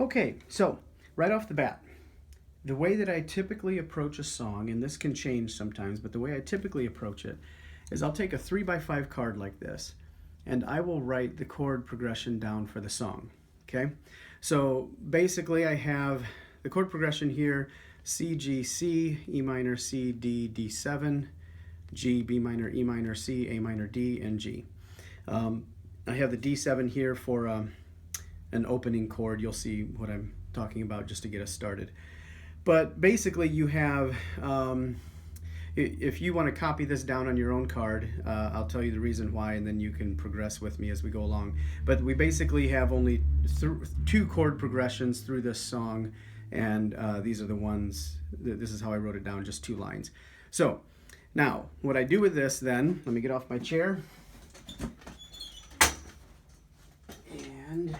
Okay, so right off the bat, the way that I typically approach a song, and this can change sometimes, but the way I typically approach it is I'll take a 3x5 card like this and I will write the chord progression down for the song. Okay, so basically I have the chord progression here: C, G, C, E minor, C, D, D7, G, B minor, E minor, C, A minor, D, and G. I have the D7 here for an opening chord. You'll see what I'm talking about just to get us started. But basically you have, if you want to copy this down on your own card, I'll tell you the reason why, and then you can progress with me as we go along. But we basically have only two chord progressions through this song, and these are the ones, this is how I wrote it down, just 2 lines. So now what I do with this then, let me get off my chair, and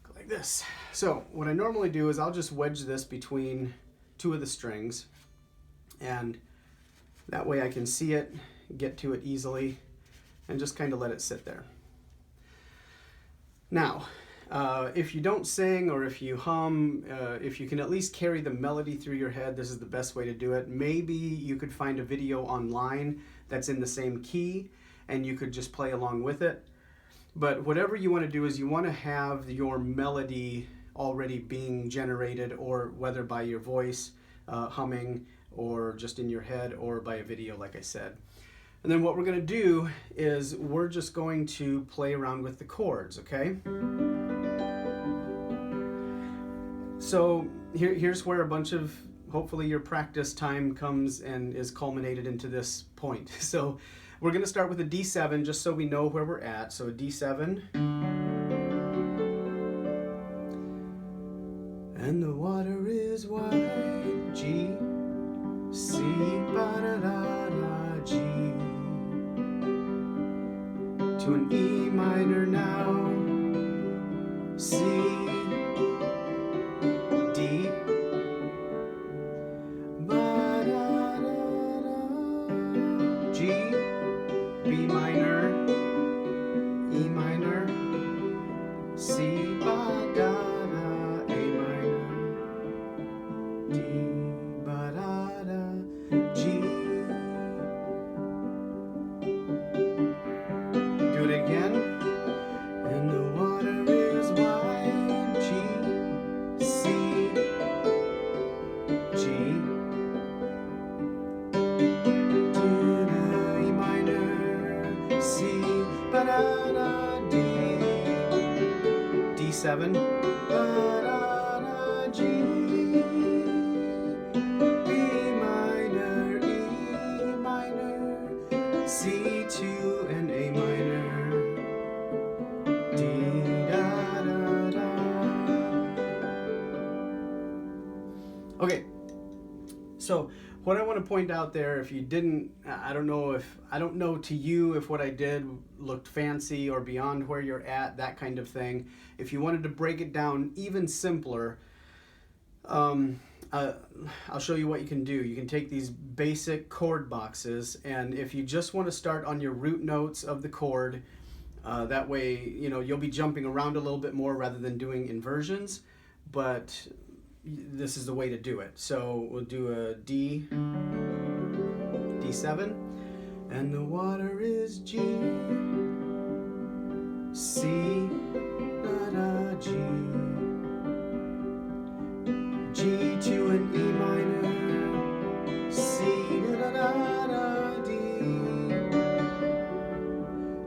go like this. So what I normally do is I'll just wedge this between 2 of the strings, and that way I can see it, get to it easily, and just kind of let it sit there. Now, if you don't sing or if you hum, if you can at least carry the melody through your head, this is the best way to do it. Maybe you could find a video online that's in the same key and you could just play along with it. But whatever you want to do is you want to have your melody already being generated, or whether by your voice humming, or just in your head, or by a video like I said. And then what we're going to do is we're just going to play around with the chords, okay? So here's where a bunch of, hopefully your practice time comes and is culminated into this point. So we're going to start with a D7 just so we know where we're at. So a D7. And the water is wide, G, C, ba-da-da-da, G. To an E minor now, C, D, ba-da-da-da, G, B minor, E minor, C, ba-da-da, A minor, D, ba-da-da, G. Do it again. And the water is wide, G, C, G. To the E minor, C, ba-da-da, D, D7, ba-da-da, G, B minor, E minor, C2 and A minor, D, da-da-da. Okay, so what I want to point out there, if you didn't, I don't know to you if what I did looked fancy or beyond where you're at, that kind of thing. If you wanted to break it down even simpler, I'll show you what you can do. You can take these basic chord boxes, and if you just want to start on your root notes of the chord, that way, you know, you'll be jumping around a little bit more rather than doing inversions, but this is the way to do it. So we'll do a D, D7, and the water is G, C, da-da, G, G to an E minor, C, da-da-da-da, D,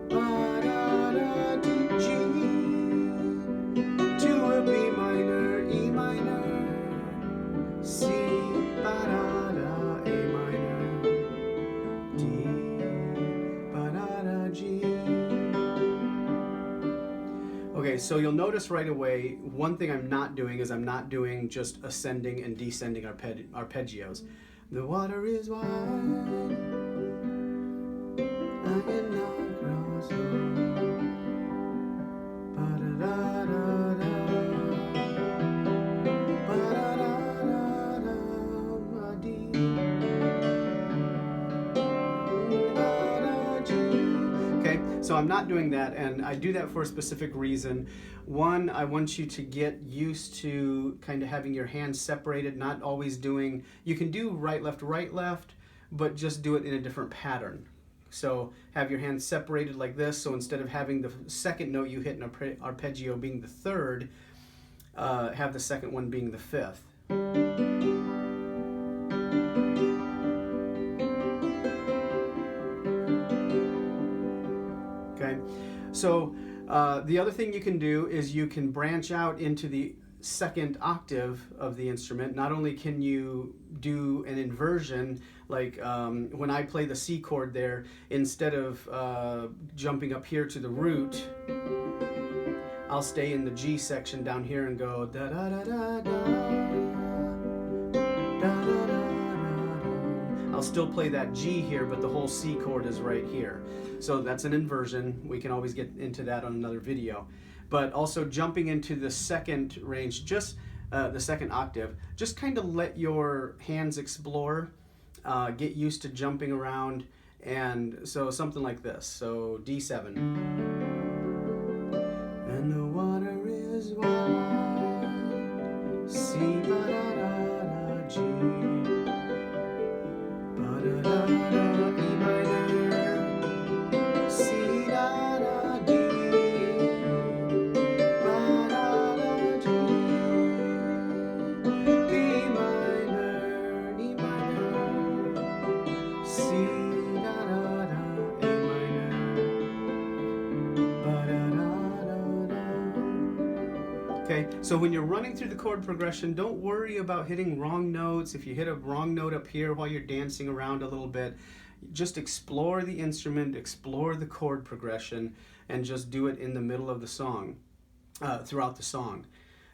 ba-da-da, D, G, to a B minor, E minor, C, ba-da-da, A minor, D, ba-da-da, G. Okay, so you'll notice right away, one thing I'm not doing is I'm not doing just ascending and descending arpeggios. The water is wide, I cannot cross over. Ba-da-da-da-da, ba-da-da-da-da, D, da-da, G. Okay, so I'm not doing that, and I do that for a specific reason. One, I want you to get used to kind of having your hands separated, not always doing, you can do right, left, but just do it in a different pattern. So have your hands separated like this, so instead of having the second note you hit in an arpeggio being the third, have the second one being the fifth. Okay, so the other thing you can do is you can branch out into the second octave of the instrument. Not only can you do an inversion, like when I play the C chord there, instead of jumping up here to the root, I'll stay in the G section down here and go da da da da da da da da da. I'll still play that G here, but the whole C chord is right here. So that's an inversion. We can always get into that on another video. But also jumping into the second range, just the second octave, just kind of let your hands explore, get used to jumping around, and so something like this. So D7. And the water is wide, C ba da da da G, ba da da da E minor, C da da D, ba da da G, B minor, E minor, C da da da A minor, ba da da da da. Okay, so when you're running through the chord progression, don't worry about hitting wrong notes. If you hit a wrong note up here while you're dancing around a little bit, just explore the instrument, explore the chord progression, and just do it in the middle of the song, throughout the song.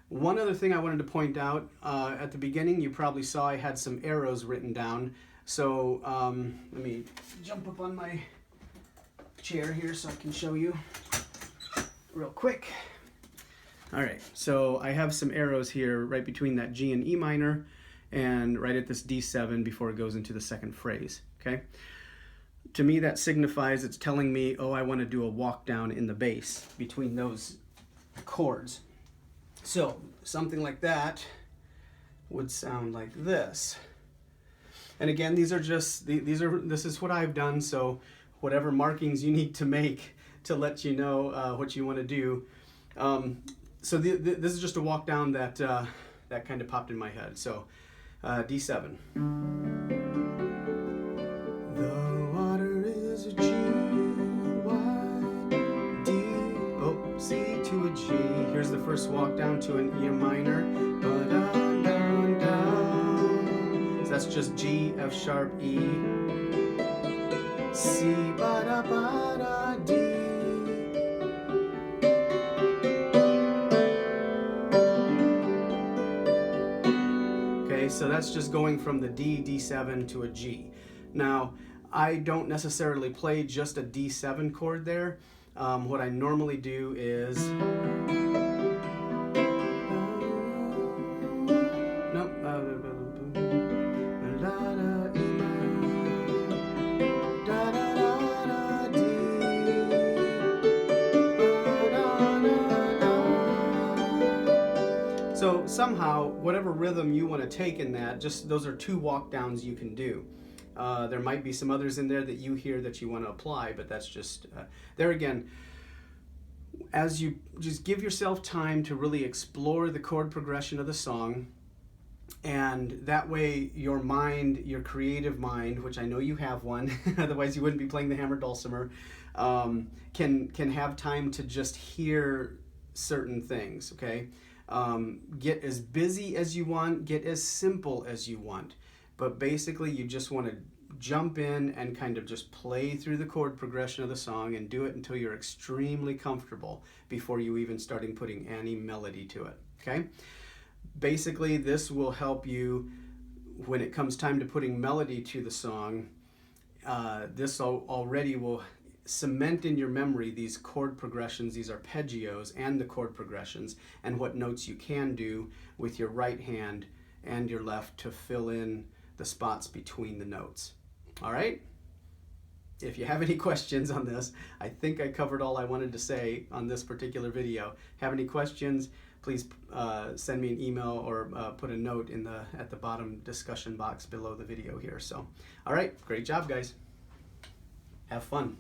One other thing I wanted to point out, at the beginning you probably saw I had some arrows written down. So let me jump up on my chair here so I can show you real quick. All right, so I have some arrows here right between that G and E minor and right at this D7 before it goes into the second phrase, okay? To me that signifies, it's telling me, oh, I want to do a walk down in the bass between those chords. So something like that would sound like this. And again, these are just, this is what I've done, so whatever markings you need to make to let you know what you want to do. So this is just a walk down that that kind of popped in my head. So D7. The water is a G, Y, D, oh, C to a G. Here's the first walk down to an E minor. Ba-dum, dum, dum. So that's just G, F sharp, E, C, ba-da, ba-da, D. So that's just going from the D, D7 to a G. Now, I don't necessarily play just a D7 chord there. What I normally do is... So somehow, whatever rhythm you want to take in that, just those are two walk downs you can do. There might be some others in there that you hear that you want to apply, but that's just, there again, as you just give yourself time to really explore the chord progression of the song, and that way your mind, your creative mind, which I know you have one, otherwise you wouldn't be playing the hammered dulcimer, can have time to just hear certain things, okay? Get as busy as you want, get as simple as you want, but basically you just want to jump in and kind of just play through the chord progression of the song and do it until you're extremely comfortable before you even starting putting any melody to it, okay? Basically this will help you when it comes time to putting melody to the song. This already will cement in your memory these chord progressions, these arpeggios, and the chord progressions, and what notes you can do with your right hand and your left to fill in the spots between the notes. All right? if you have any questions on this, I think I covered all I wanted to say on this particular video. Have any questions, please send me an email or put a note in at the bottom discussion box below the video here. So, all right, great job, guys. Have fun.